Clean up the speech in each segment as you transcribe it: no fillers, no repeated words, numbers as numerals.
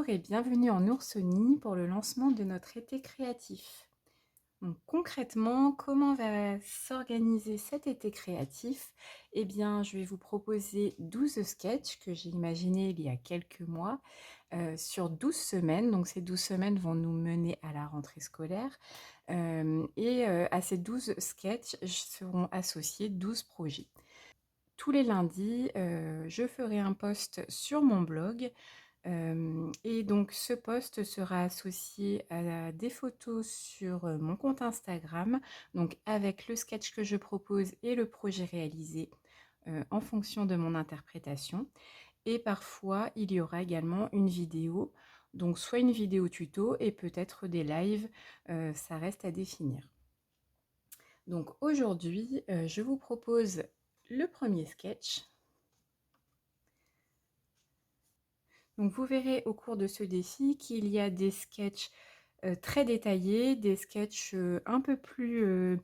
Bonjour et bienvenue en Oursonie pour le lancement de notre été créatif. Donc concrètement, comment va s'organiser cet été créatif? Eh bien, je vais vous proposer 12 sketchs que j'ai imaginés il y a quelques mois sur 12 semaines. Donc ces 12 semaines vont nous mener à la rentrée scolaire. À ces 12 sketchs seront associés 12 projets. Tous les lundis, je ferai un post sur mon blog. Et donc ce post sera associé à des photos sur mon compte Instagram, donc avec le sketch que je propose et le projet réalisé en fonction de mon interprétation. Et parfois, il y aura également une vidéo, donc soit une vidéo tuto et peut-être des lives, ça reste à définir. Donc aujourd'hui, je vous propose le premier sketch. Donc vous verrez au cours de ce défi qu'il y a des sketchs très détaillés, des sketchs un peu plus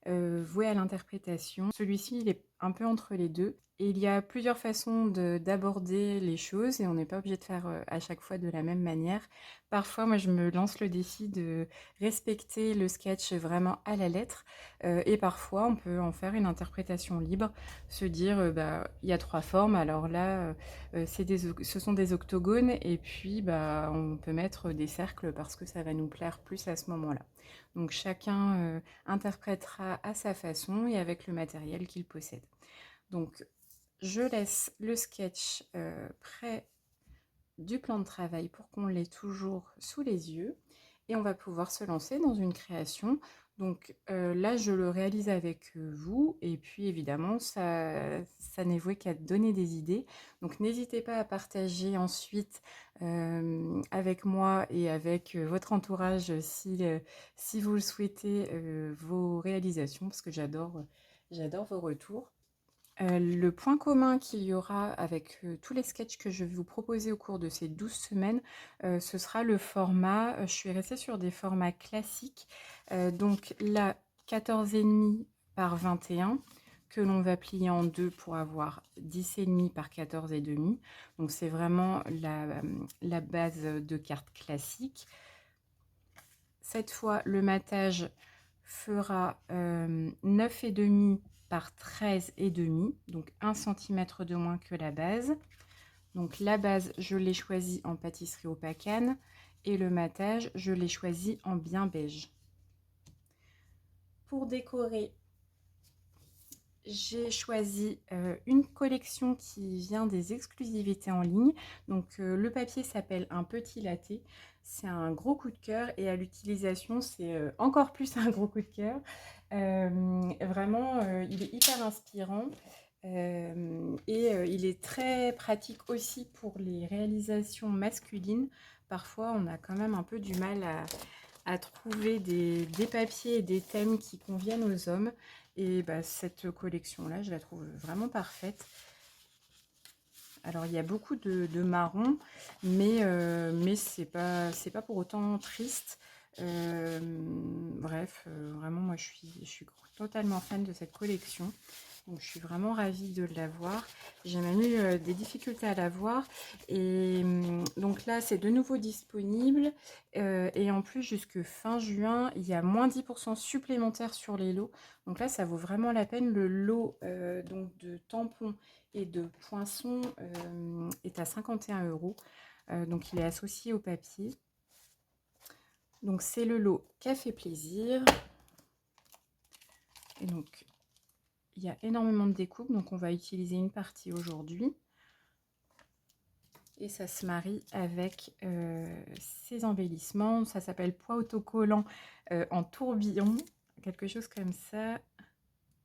voués à l'interprétation. Celui-ci, il est un peu entre les deux. Et il y a plusieurs façons d'aborder les choses et on n'est pas obligé de faire à chaque fois de la même manière. Parfois, moi, je me lance le défi de respecter le sketch vraiment à la lettre. Et parfois, on peut en faire une interprétation libre, se dire, bah, il y a 3 formes, alors là, ce sont des octogones et puis bah, on peut mettre des cercles parce que ça va nous plaire plus à ce moment-là. Donc chacun interprétera à sa façon et avec le matériel qu'il possède. Donc je laisse le sketch près du plan de travail pour qu'on l'ait toujours sous les yeux et on va pouvoir se lancer dans une création. Donc là, je le réalise avec vous et puis évidemment, ça n'est voué qu'à donner des idées. Donc n'hésitez pas à partager ensuite avec moi et avec votre entourage si vous le souhaitez vos réalisations parce que j'adore vos retours. Le point commun qu'il y aura avec tous les sketchs que je vais vous proposer au cours de ces 12 semaines, ce sera le format. Je suis restée sur des formats classiques. Donc là, 14,5 par 21 que l'on va plier en deux pour avoir 10,5 par 14,5. Donc c'est vraiment la base de carte classique. Cette fois, le matage fera 9,5 par 13,5, donc 1 cm de moins que la base. Donc la base, je l'ai choisie en pâtisserie au pacane et le matage, je l'ai choisi en bien beige. Pour décorer, j'ai choisi une collection qui vient des exclusivités en ligne. Donc le papier s'appelle un petit latte. C'est un gros coup de cœur et à l'utilisation, c'est encore plus un gros coup de cœur. Vraiment, il est hyper inspirant il est très pratique aussi pour les réalisations masculines. Parfois, on a quand même un peu du mal à trouver des papiers et des thèmes qui conviennent aux hommes. Et bah, cette collection-là, je la trouve vraiment parfaite. Alors, il y a beaucoup de marron, mais c'est pas pour autant triste. Vraiment, moi, je suis totalement fan de cette collection. Donc, je suis vraiment ravie de l'avoir. J'ai même eu des difficultés à l'avoir. Et donc là, c'est de nouveau disponible. Et en plus, jusque fin juin, il y a moins 10% supplémentaire sur les lots. Donc là, ça vaut vraiment la peine. Le lot donc de tampons et de poinçons est à 51 €. Donc il est associé au papier. Donc c'est le lot Café Plaisir. Et donc il y a énormément de découpes, donc on va utiliser une partie aujourd'hui. Et ça se marie avec ces embellissements. Ça s'appelle poids autocollant en tourbillon, quelque chose comme ça.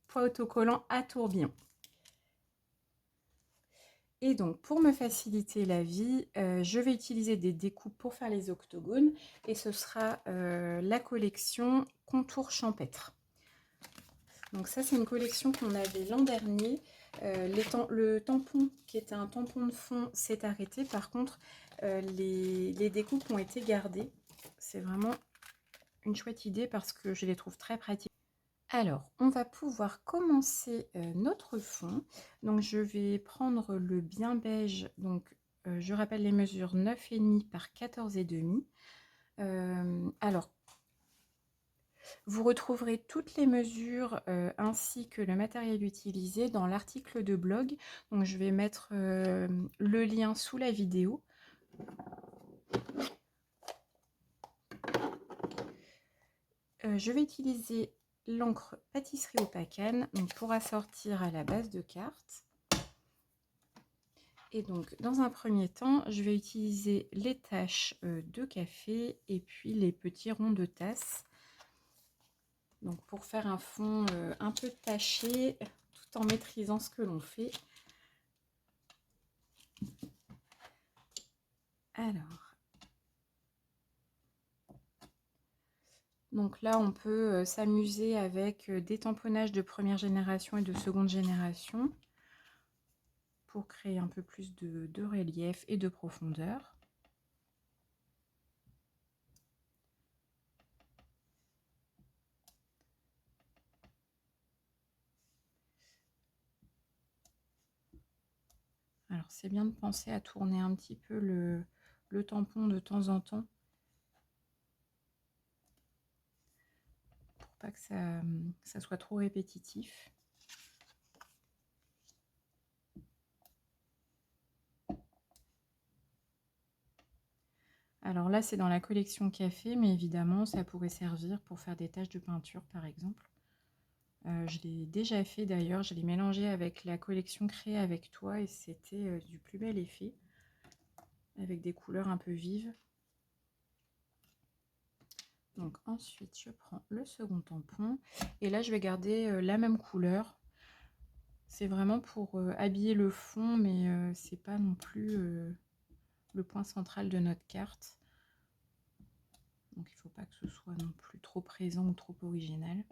Poids autocollant à tourbillon. Et donc, pour me faciliter la vie, je vais utiliser des découpes pour faire les octogones. Et ce sera la collection Contour Champêtre. Donc ça, c'est une collection qu'on avait l'an dernier. Le tampon, qui était un tampon de fond, s'est arrêté. Par contre, les découpes ont été gardées. C'est vraiment une chouette idée parce que je les trouve très pratiques. Alors, on va pouvoir commencer notre fond. Donc, je vais prendre le bien beige, donc je rappelle les mesures 9,5 par 14,5. Alors, vous retrouverez toutes les mesures ainsi que le matériel utilisé dans l'article de blog. Donc, je vais mettre le lien sous la vidéo. Je vais utiliser l'encre pâtisserie Opacane pour assortir à la base de carte. Et donc, dans un premier temps, je vais utiliser les taches de café et puis les petits ronds de tasse. Donc, pour faire un fond un peu taché, tout en maîtrisant ce que l'on fait. Alors, donc là, on peut s'amuser avec des tamponnages de première génération et de seconde génération pour créer un peu plus de relief et de profondeur. Alors, c'est bien de penser à tourner un petit peu le tampon de temps en temps pour pas que ça soit trop répétitif. Alors là, c'est dans la collection café, mais évidemment, ça pourrait servir pour faire des taches de peinture, par exemple. Je l'ai déjà fait d'ailleurs, je l'ai mélangé avec la collection Créer avec toi et c'était du plus bel effet, avec des couleurs un peu vives. Donc ensuite, je prends le second tampon et là, je vais garder la même couleur. C'est vraiment pour habiller le fond, mais c'est pas non plus le point central de notre carte. Donc il ne faut pas que ce soit non plus trop présent ou trop original.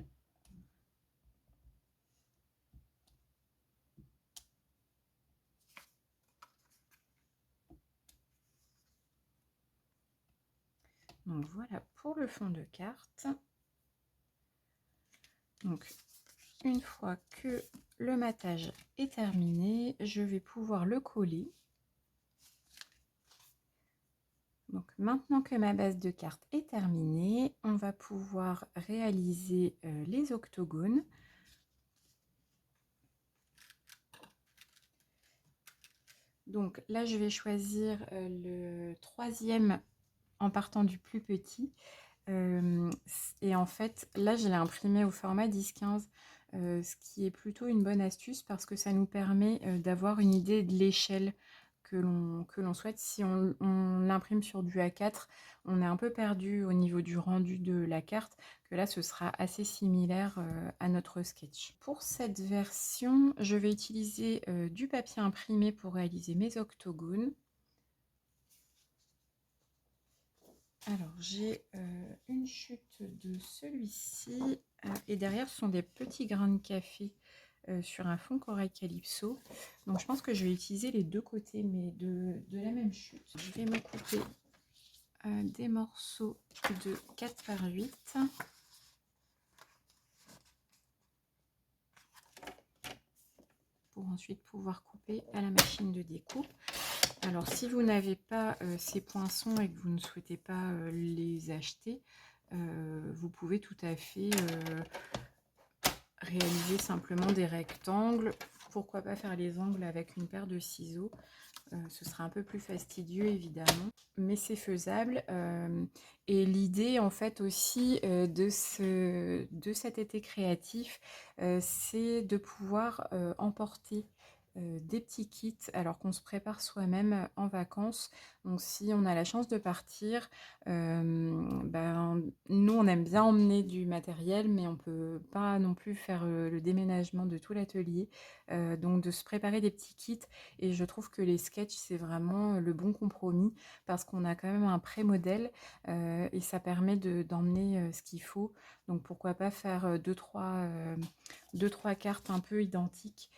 Donc voilà pour le fond de carte. Donc une fois que le matage est terminé, je vais pouvoir le coller. Donc maintenant que ma base de carte est terminée, on va pouvoir réaliser les octogones. Donc là, je vais choisir le troisième en partant du plus petit. Et en fait, là, je l'ai imprimé au format 10-15, ce qui est plutôt une bonne astuce parce que ça nous permet d'avoir une idée de l'échelle que l'on souhaite. Si on l'imprime sur du A4, on est un peu perdu au niveau du rendu de la carte, que là, ce sera assez similaire à notre sketch. Pour cette version, je vais utiliser du papier imprimé pour réaliser mes octogones. Alors, j'ai une chute de celui-ci et derrière, ce sont des petits grains de café sur un fond corail calypso. Donc, je pense que je vais utiliser les deux côtés, mais de la même chute. Je vais me couper des morceaux de 4 par 8. Pour ensuite pouvoir couper à la machine de découpe. Alors, si vous n'avez pas ces poinçons et que vous ne souhaitez pas les acheter, vous pouvez tout à fait réaliser simplement des rectangles. Pourquoi pas faire les angles avec une paire de ciseaux, ce sera un peu plus fastidieux évidemment, mais c'est faisable. Et l'idée en fait aussi de cet été créatif, c'est de pouvoir emporter des petits kits alors qu'on se prépare soi-même en vacances. Donc si on a la chance de partir, nous on aime bien emmener du matériel, mais on peut pas non plus faire le déménagement de tout l'atelier. Donc de se préparer des petits kits, et je trouve que les sketchs c'est vraiment le bon compromis parce qu'on a quand même un pré-modèle et ça permet d'emmener ce qu'il faut. Donc pourquoi pas faire deux trois cartes un peu identiques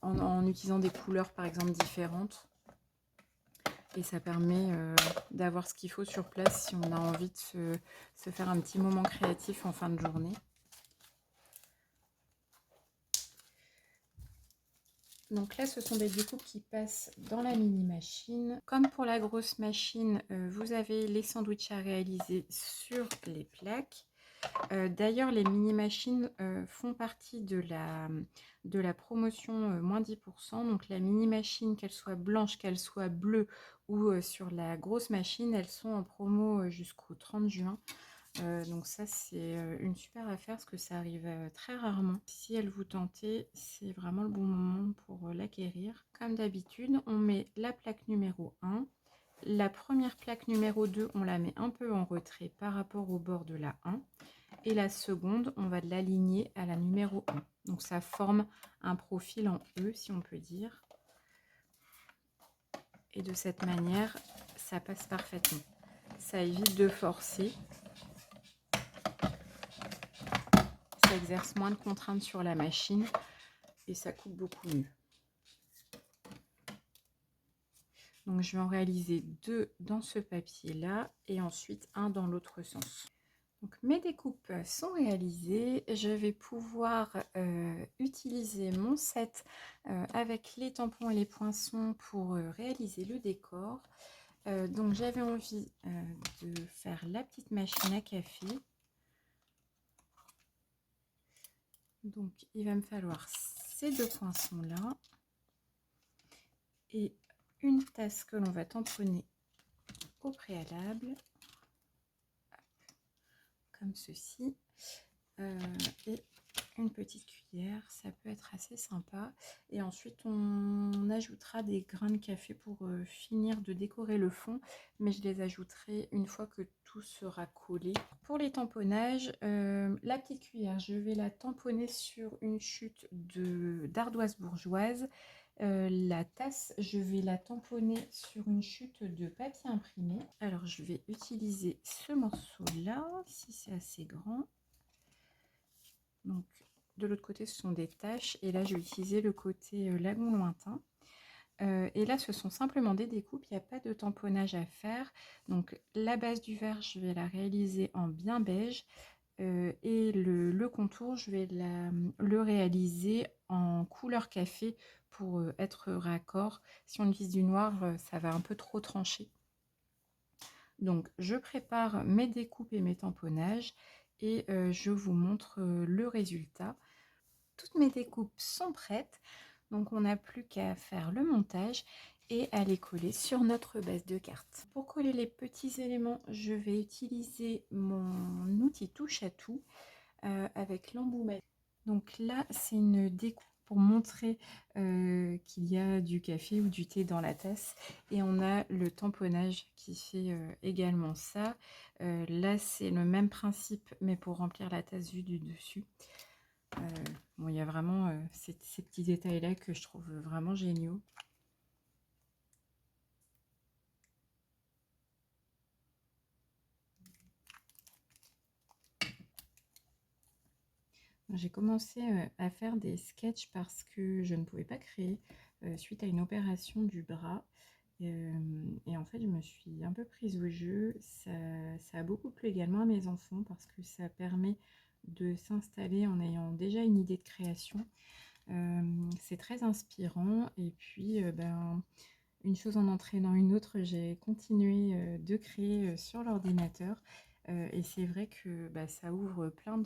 en utilisant des couleurs par exemple différentes, et ça permet d'avoir ce qu'il faut sur place si on a envie de se faire un petit moment créatif en fin de journée. Donc là, ce sont des découpes qui passent dans la mini machine. Comme pour la grosse machine, vous avez les sandwichs à réaliser sur les plaques. D'ailleurs, les mini machines font partie de la promotion moins 10%. Donc la mini machine, qu'elle soit blanche, qu'elle soit bleue ou sur la grosse machine, elles sont en promo jusqu'au 30 juin. Donc ça, c'est une super affaire parce que ça arrive très rarement. Si elle vous tentait, c'est vraiment le bon moment pour l'acquérir. Comme d'habitude, on met la plaque numéro 1. La première plaque numéro 2, on la met un peu en retrait par rapport au bord de la 1. Et la seconde, on va l'aligner à la numéro 1. Donc ça forme un profil en E, si on peut dire. Et de cette manière, ça passe parfaitement. Ça évite de forcer. Ça exerce moins de contraintes sur la machine et ça coupe beaucoup mieux. Donc je vais en réaliser 2 dans ce papier là et ensuite un dans l'autre sens. Donc mes découpes sont réalisées, je vais pouvoir utiliser mon set avec les tampons et les poinçons pour réaliser le décor. Donc j'avais envie de faire la petite machine à café. Donc il va me falloir ces 2 poinçons là et une tasse que l'on va tamponner au préalable, comme ceci, et une petite cuillère, ça peut être assez sympa. Et ensuite on ajoutera des grains de café pour finir de décorer le fond, mais je les ajouterai une fois que tout sera collé. Pour les tamponnages, la petite cuillère, je vais la tamponner sur une chute d'ardoise bourgeoise. La tasse, je vais la tamponner sur une chute de papier imprimé. Alors je vais utiliser ce morceau là, si c'est assez grand. Donc de l'autre côté ce sont des taches et là je vais utiliser le côté lagon lointain. Et là ce sont simplement des découpes, il n'y a pas de tamponnage à faire. Donc la base du verre je vais la réaliser en bien beige. Et le contour, je vais le réaliser en couleur café pour être raccord. Si on utilise du noir, ça va un peu trop trancher. Donc, je prépare mes découpes et mes tamponnages et je vous montre le résultat. Toutes mes découpes sont prêtes, donc on n'a plus qu'à faire le montage et à les coller sur notre base de cartes. Pour coller les petits éléments, je vais utiliser mon outil touche à tout avec l'embout. Donc là, c'est une découpe pour montrer qu'il y a du café ou du thé dans la tasse. Et on a le tamponnage qui fait également ça. Là, c'est le même principe, mais pour remplir la tasse vue du dessus. Bon, il y a vraiment ces petits détails-là que je trouve vraiment géniaux. J'ai commencé à faire des sketchs parce que je ne pouvais pas créer suite à une opération du bras. Et en fait, je me suis un peu prise au jeu. Ça a beaucoup plu également à mes enfants parce que ça permet de s'installer en ayant déjà une idée de création. C'est très inspirant. Et puis, une chose en entraînant une autre, j'ai continué de créer sur l'ordinateur. Et c'est vrai que ça ouvre plein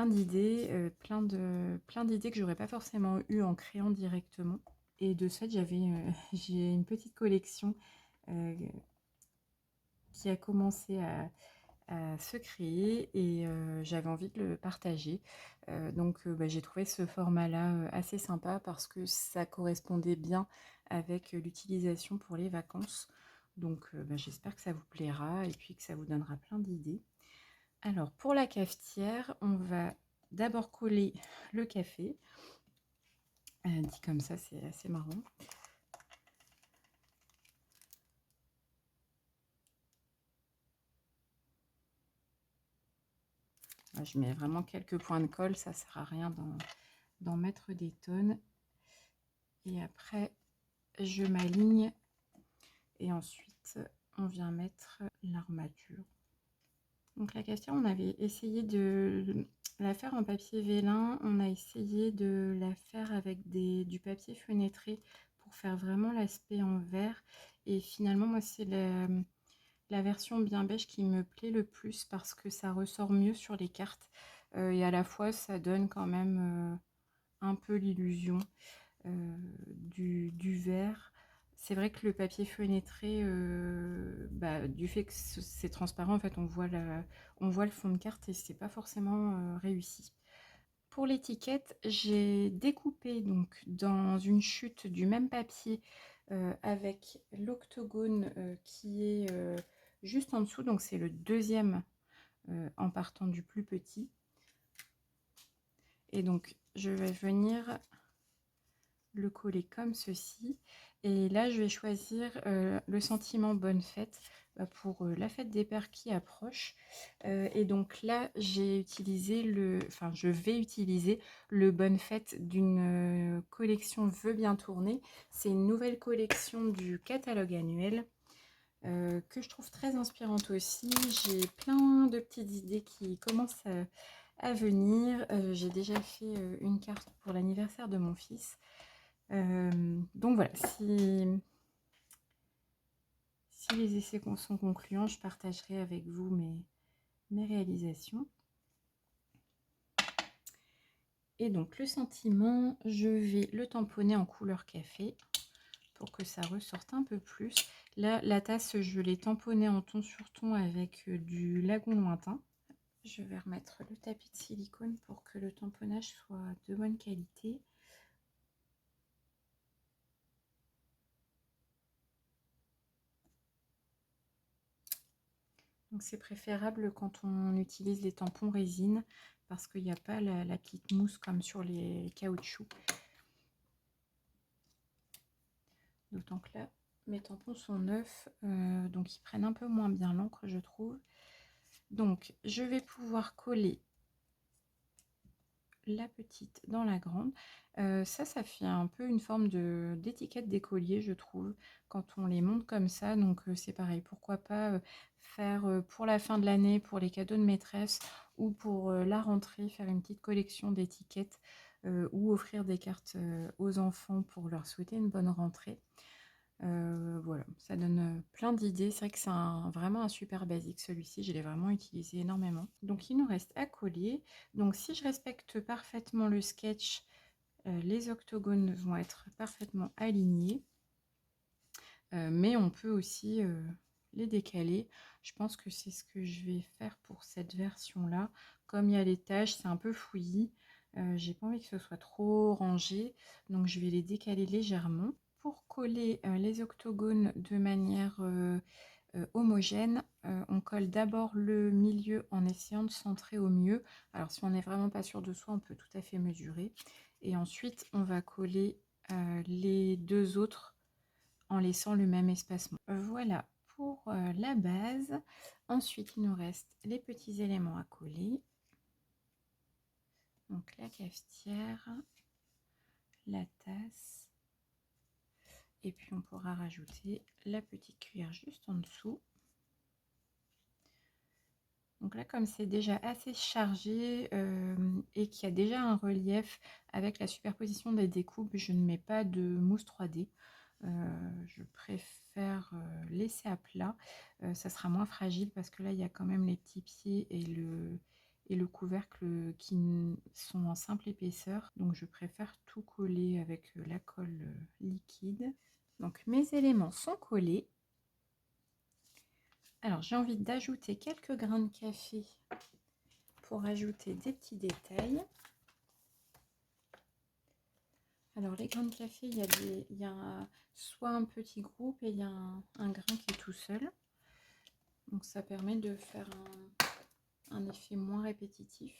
d'idées, plein d'idées que j'aurais pas forcément eu en créant directement. Et de ce fait, j'ai une petite collection qui a commencé à se créer et j'avais envie de le partager. Donc j'ai trouvé ce format-là assez sympa parce que ça correspondait bien avec l'utilisation pour les vacances. Donc j'espère que ça vous plaira et puis que ça vous donnera plein d'idées. Alors pour la cafetière, on va d'abord coller le café. Dit comme ça, c'est assez marrant. Je mets vraiment quelques points de colle, ça sert à rien d'en mettre des tonnes. Et après, je m'aligne et ensuite, on vient mettre l'armature. Donc la cafetière, on avait essayé de la faire en papier vélin, on a essayé de la faire avec du papier fenêtré pour faire vraiment l'aspect en verre. Et finalement, moi, c'est la version bien beige qui me plaît le plus parce que ça ressort mieux sur les cartes. Et à la fois, ça donne quand même un peu l'illusion du vert. C'est vrai que le papier fenêtré, du fait que c'est transparent, en fait, on voit le fond de carte et c'est pas forcément réussi. Pour l'étiquette, j'ai découpé donc dans une chute du même papier avec l'octogone qui est juste en dessous, donc c'est le deuxième en partant du plus petit. Et donc je vais venir le coller comme ceci. Et là, je vais choisir le sentiment bonne fête pour la fête des pères qui approche. Et donc là, je vais utiliser le bonne fête d'une collection Veux bien tourner. C'est une nouvelle collection du catalogue annuel que je trouve très inspirante aussi. J'ai plein de petites idées qui commencent à venir. J'ai déjà fait une carte pour l'anniversaire de mon fils. Donc voilà, si les essais sont concluants, je partagerai avec vous mes réalisations. Et donc le sentiment, je vais le tamponner en couleur café pour que ça ressorte un peu plus. Là, la tasse, je l'ai tamponnée en ton sur ton avec du lagon lointain. Je vais remettre le tapis de silicone pour que le tamponnage soit de bonne qualité. Donc c'est préférable quand on utilise les tampons résine parce qu'il n'y a pas la petite mousse comme sur les caoutchoucs. D'autant que là, mes tampons sont neufs, donc ils prennent un peu moins bien l'encre, je trouve. Donc je vais pouvoir coller la petite dans la grande. Ça fait un peu une forme d'étiquette d'écolier, je trouve, quand on les monte comme ça. Donc c'est pareil, pourquoi pas faire pour la fin de l'année, pour les cadeaux de maîtresse ou pour la rentrée, faire une petite collection d'étiquettes ou offrir des cartes aux enfants pour leur souhaiter une bonne rentrée. Voilà, ça donne plein d'idées. C'est vrai que c'est vraiment un super basique celui-ci, je l'ai vraiment utilisé énormément. Donc il nous reste à coller. Donc si je respecte parfaitement le sketch, les octogones vont être parfaitement alignés. Mais on peut aussi les décaler. Je pense que c'est ce que je vais faire pour cette version-là. Comme il y a les taches, c'est un peu fouillis. J'ai pas envie que ce soit trop rangé, donc je vais les décaler légèrement. Pour coller les octogones de manière homogène, on colle d'abord le milieu en essayant de centrer au mieux. Alors si on n'est vraiment pas sûr de soi, on peut tout à fait mesurer. Et ensuite, on va coller les deux autres en laissant le même espacement. Voilà pour la base. Ensuite, il nous reste les petits éléments à coller. Donc la cafetière, la tasse. Et puis on pourra rajouter la petite cuillère juste en dessous. Donc là, comme c'est déjà assez chargé et qu'il y a déjà un relief avec la superposition des découpes, je ne mets pas de mousse 3D. Je préfère laisser à plat. Ça sera moins fragile parce que là, il y a quand même les petits pieds et le couvercle qui sont en simple épaisseur. Donc, je préfère tout coller avec la colle liquide. Donc, mes éléments sont collés. Alors, j'ai envie d'ajouter quelques grains de café pour ajouter des petits détails. Alors, les grains de café, il y a soit un petit groupe et il y a un grain qui est tout seul. Donc, ça permet de faire un effet moins répétitif.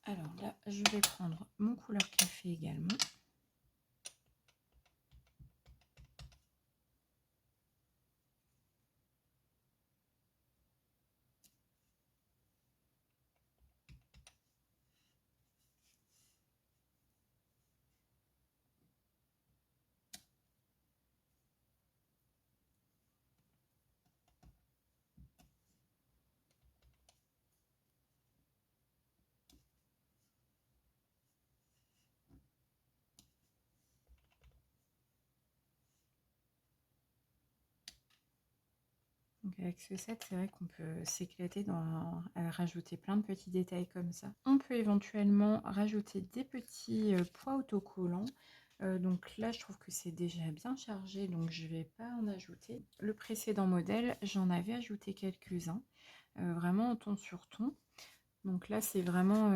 Alors là, je vais prendre mon couleur café également. Donc avec ce set, c'est vrai qu'on peut s'éclater à rajouter plein de petits détails comme ça. On peut éventuellement rajouter des petits poids autocollants. Donc là, je trouve que c'est déjà bien chargé, donc je ne vais pas en ajouter. Le précédent modèle, j'en avais ajouté quelques-uns, vraiment en ton sur ton. Donc là, c'est vraiment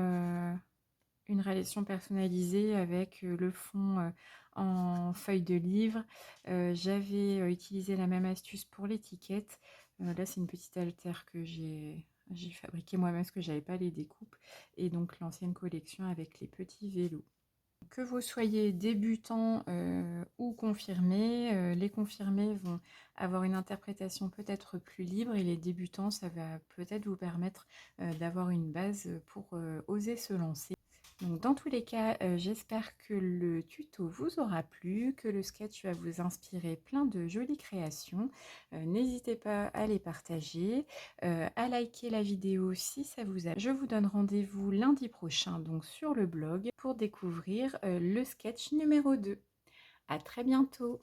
une réalisation personnalisée avec le fond en feuille de livre. J'avais utilisé la même astuce pour l'étiquette. Là, c'est une petite altère que j'ai fabriquée moi-même parce que j'avais pas les découpes. Et donc l'ancienne collection avec les petits vélos. Que vous soyez débutant ou confirmé, les confirmés vont avoir une interprétation peut-être plus libre et les débutants, ça va peut-être vous permettre d'avoir une base pour oser se lancer. Donc dans tous les cas, j'espère que le tuto vous aura plu, que le sketch va vous inspirer plein de jolies créations. N'hésitez pas à les partager, à liker la vidéo si ça vous a. Je vous donne rendez-vous lundi prochain donc sur le blog pour découvrir le sketch numéro 2. À très bientôt!